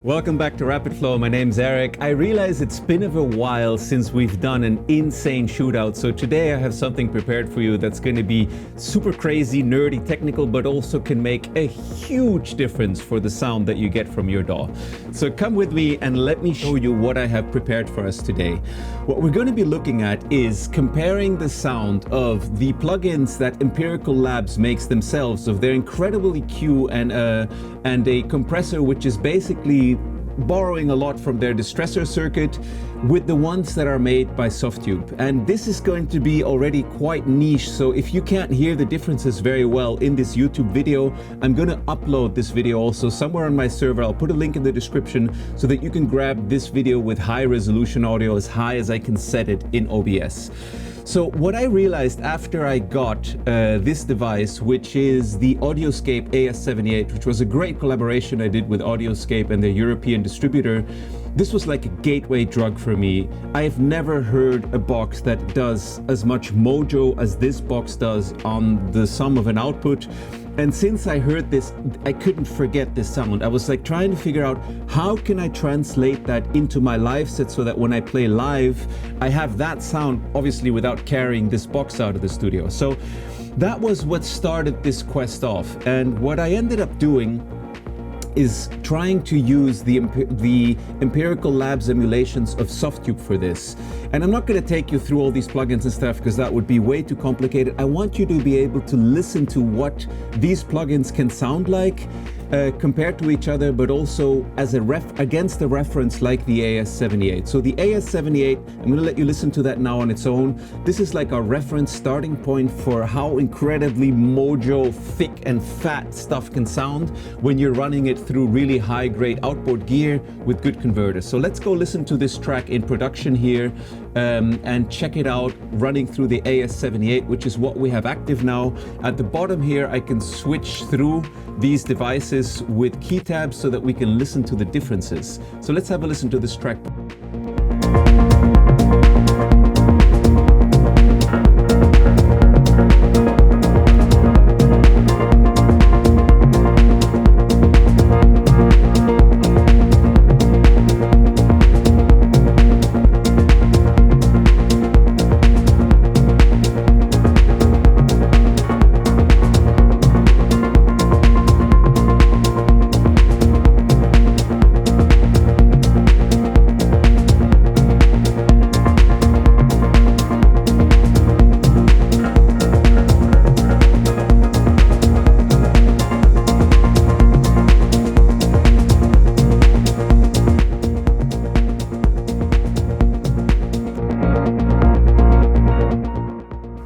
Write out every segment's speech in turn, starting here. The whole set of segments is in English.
Welcome back to Rapid Flow. My name's Eric. I realize it's been a while since we've done an insane shootout, so today I have something prepared for you that's going to be super crazy, nerdy, technical, but also can make a huge difference for the sound that you get from your DAW. So come with me and let me show you what I have prepared for us today. What we're going to be looking at is comparing the sound of the plugins that Empirical Labs makes themselves, of their incredible EQ and a compressor which is basically borrowing a lot from their Distressor circuit, with the ones that are made by Softube. And this is going to be already quite niche, so if you can't hear the differences very well in this YouTube video, I'm going to upload this video also somewhere on my server. I'll put a link in the description so that you can grab this video with high resolution audio, as high as I can set it in OBS. So what I realized after I got this device, which is the AudioScape AS78, which was a great collaboration I did with AudioScape and their European distributor, this was like a gateway drug for me. I've never heard a box that does as much MOJO as this box does on the sum of an output. And since I heard this, I couldn't forget this sound. I was like trying to figure out how can I translate that into my live set so that when I play live, I have that sound, obviously without carrying this box out of the studio. So that was what started this quest off. And what I ended up doing is trying to use the Empirical Labs emulations of Softube for this. And I'm not going to take you through all these plugins and stuff because that would be way too complicated. I want you to be able to listen to what these plugins can sound like compared to each other, but also as against a reference like the AS78. So the AS78, I'm going to let you listen to that now on its own. This is like our reference starting point for how incredibly MOJO, thick and fat stuff can sound when you're running it through really high-grade outboard gear with good converters. So let's go listen to this track in production here and check it out running through the AS78, which is what we have active now. At the bottom here, I can switch through these devices with key tabs so that we can listen to the differences. So let's have a listen to this track.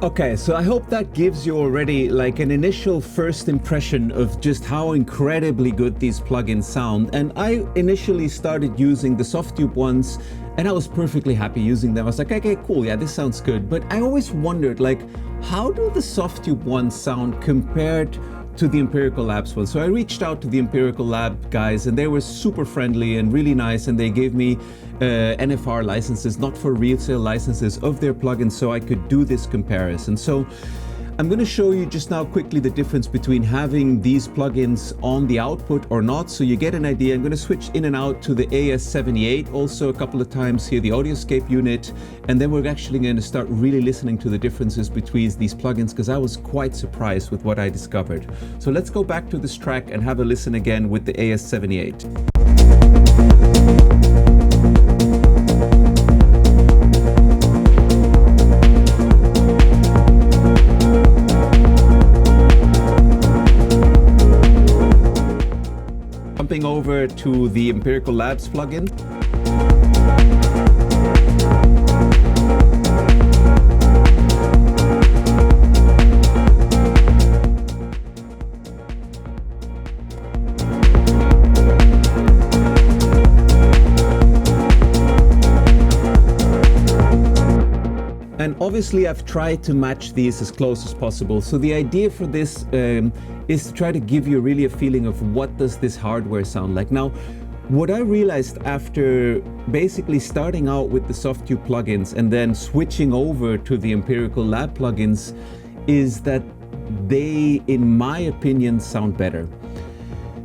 Okay, so I hope that gives you already like an initial first impression of just how incredibly good these plugins sound. And I initially started using the Softube ones and I was perfectly happy using them. I was like, okay, cool, yeah, this sounds good. But I always wondered, like, how do the Softube ones sound compared to the Empirical Labs one? So I reached out to the Empirical Lab guys and they were super friendly and really nice, and they gave me NFR licenses, not for resale licenses, of their plugins so I could do this comparison. So I'm going to show you just now quickly the difference between having these plugins on the output or not, so you get an idea. I'm going to switch in and out to the AS78 also a couple of times here, the AudioScape unit, and then we're actually going to start really listening to the differences between these plugins because I was quite surprised with what I discovered. So let's go back to this track and have a listen again with the AS78. Jumping over to the Empirical Labs plugin. And obviously I've tried to match these as close as possible. So the idea for this is to try to give you really a feeling of what does this hardware sound like. Now, what I realized after basically starting out with the Softube plugins and then switching over to the Empirical Lab plugins is that they, in my opinion, sound better.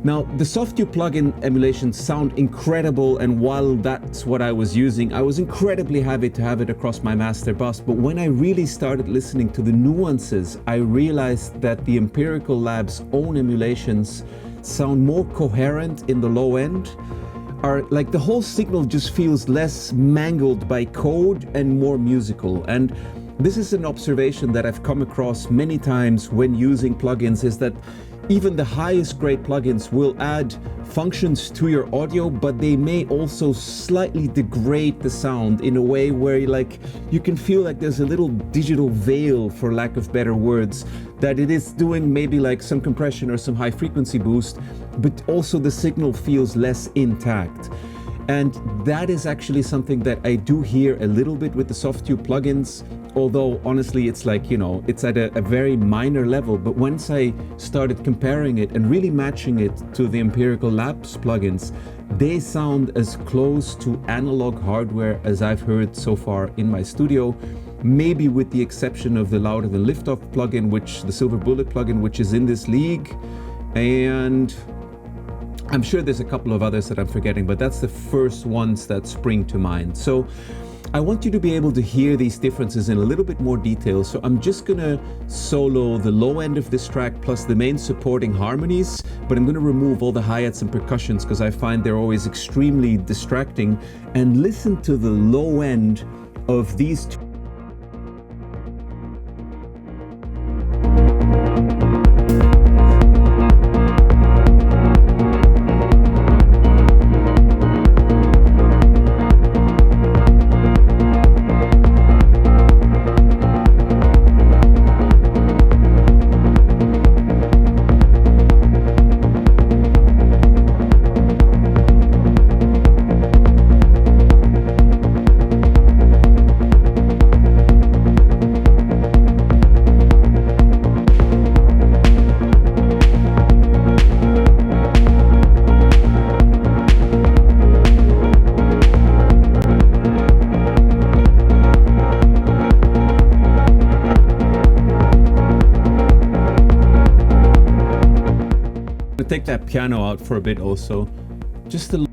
Now, the Softube plugin emulations sound incredible, and while that's what I was using, I was incredibly happy to have it across my master bus. But when I really started listening to the nuances, I realized that the Empirical Labs' own emulations sound more coherent in the low end. Like the whole signal just feels less mangled by code and more musical. And this is an observation that I've come across many times when using plugins, is that even the highest grade plugins will add functions to your audio, but they may also slightly degrade the sound in a way where you can feel like there's a little digital veil, for lack of better words, that it is doing maybe like some compression or some high frequency boost, but also the signal feels less intact. And that is actually something that I do hear a little bit with the Softube plugins, although honestly it's it's at a very minor level. But once I started comparing it and really matching it to the Empirical Labs plugins, they sound as close to analog hardware as I've heard so far in my studio, maybe with the exception of the Louder Than Liftoff plugin, the Silver Bullet plugin, which is in this league, and I'm sure there's a couple of others that I'm forgetting, but that's the first ones that spring to mind. So I want you to be able to hear these differences in a little bit more detail. So I'm just gonna solo the low end of this track plus the main supporting harmonies, but I'm gonna remove all the hi-hats and percussions because I find they're always extremely distracting, and listen to the low end of these two. Take that piano out for a bit also, just a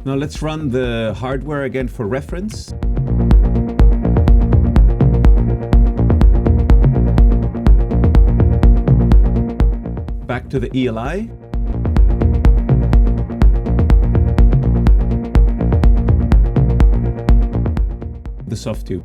Now let's run the hardware again for reference. Back to the ELI. The Softube.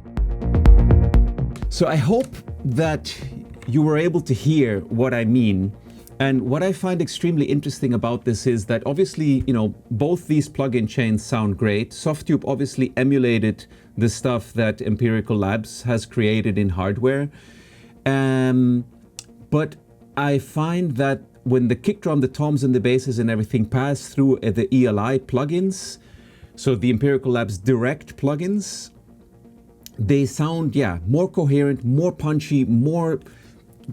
So I hope that you were able to hear what I mean. And what I find extremely interesting about this is that obviously, both these plugin chains sound great. Softube obviously emulated the stuff that Empirical Labs has created in hardware. But I find that when the kick drum, the toms and the basses and everything pass through the ELI plugins, so the Empirical Labs direct plugins, they sound, more coherent, more punchy, more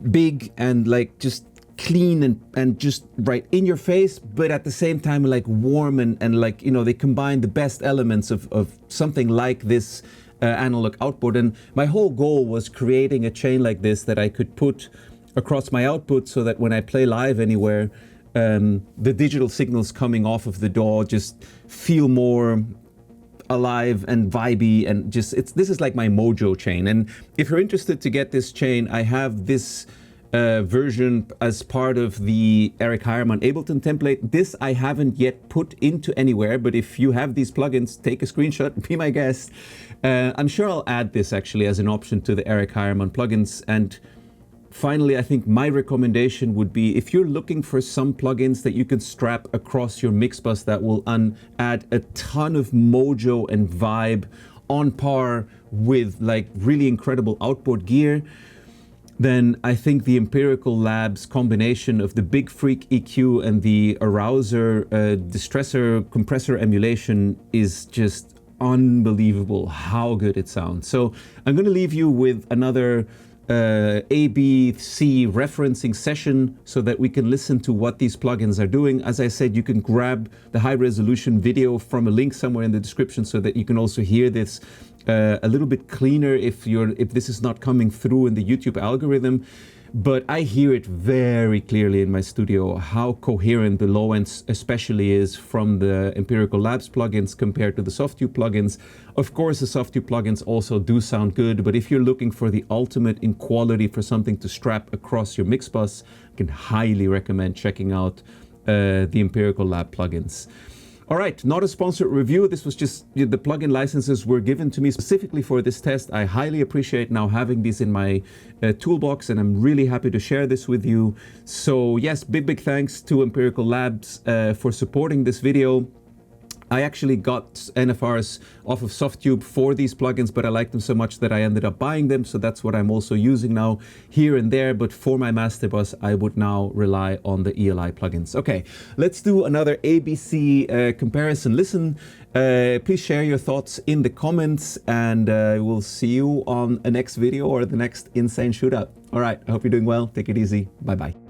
big, and just clean and just right in your face, but at the same time warm and they combine the best elements of something like this analog output. And my whole goal was creating a chain like this that I could put across my output so that when I play live anywhere, the digital signals coming off of the DAW just feel more alive and vibey, and this is like my MOJO chain. And if you're interested to get this chain, I have this version as part of the Eric Heiermann Ableton template. This I haven't yet put into anywhere, but if you have these plugins, take a screenshot, be my guest. I'm sure I'll add this actually as an option to the Eric Heiermann plugins. And finally, I think my recommendation would be, if you're looking for some plugins that you can strap across your mix bus that will add a ton of mojo and vibe on par with really incredible outboard gear, then I think the Empirical Labs combination of the big Freq EQ and the Arousor Distressor compressor emulation is just unbelievable how good it sounds. So I'm going to leave you with another ABC referencing session so that we can listen to what these plugins are doing. As I said, you can grab the high resolution video from a link somewhere in the description so that you can also hear this a little bit cleaner if this is not coming through in the YouTube algorithm. But I hear it very clearly in my studio how coherent the low end especially is from the Empirical Labs plugins compared to the Softube plugins. Of course, the Softube plugins also do sound good, but if you're looking for the ultimate in quality for something to strap across your mix bus, I can highly recommend checking out the Empirical Lab plugins. All right, not a sponsored review. This was just the plugin licenses were given to me specifically for this test. I highly appreciate now having these in my toolbox, and I'm really happy to share this with you. So yes, big thanks to Empirical Labs for supporting this video. I actually got NFRs off of Softube for these plugins, but I liked them so much that I ended up buying them. So that's what I'm also using now here and there. But for my master bus, I would now rely on the ELI plugins. Okay, let's do another ABC comparison listen. Please share your thoughts in the comments, and we'll see you on a next video or the next Insane Shootout. All right, I hope you're doing well. Take it easy. Bye-bye.